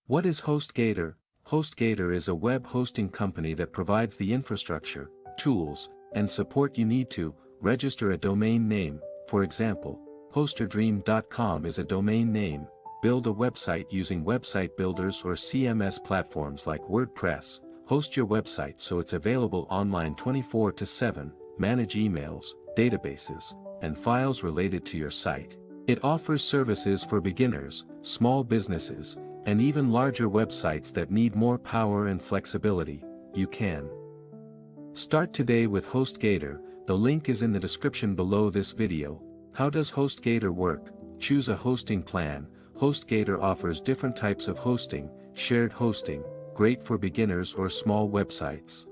What is HostGator? HostGator is a web hosting company that provides the infrastructure, tools, and support you need to register a domain name. For example, hosterdream.com is a domain name. Build a website using website builders or CMS platforms like WordPress. Host your website so it's available online 24/7. Manage emails, databases, and files related to your site. It offers services for beginners, small businesses, and even larger websites that need more power and flexibility. You can start today with HostGator. The link is in the description below this video. How does HostGator work? Choose a hosting plan. HostGator offers different types of hosting. Shared hosting, great for beginners or small websites.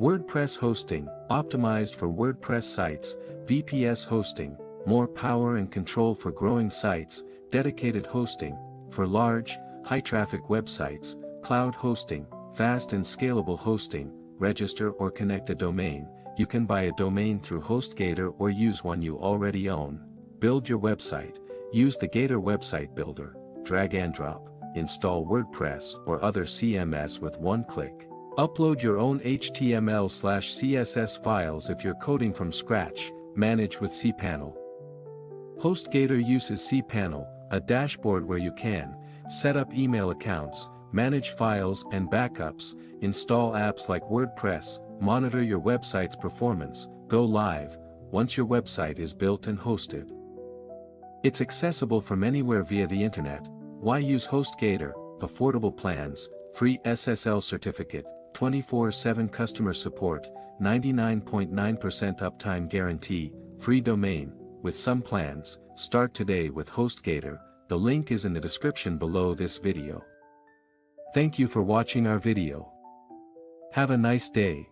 WordPress hosting, optimized for WordPress sites. VPS hosting, more power and control for growing sites. Dedicated hosting, for large, high-traffic websites. Cloud hosting, fast and scalable hosting. Register or connect a domain. You can buy a domain through HostGator or use one you already own. Build your website. Use the Gator website builder. Drag and drop. Install WordPress or other CMS with one click. Upload your own HTML/CSS files if you're coding from scratch. Manage with cPanel. HostGator uses cPanel, a dashboard where you can set up email accounts, manage files and backups, install apps like WordPress, monitor your website's performance, go live once your website is built and hosted. It's accessible from anywhere via the internet. Why use HostGator? Affordable plans, free SSL certificate, 24/7 customer support, 99.9% uptime guarantee, free domain. With some plans, start today with HostGator. The link is in the description below this video. Thank you for watching our video. Have a nice day.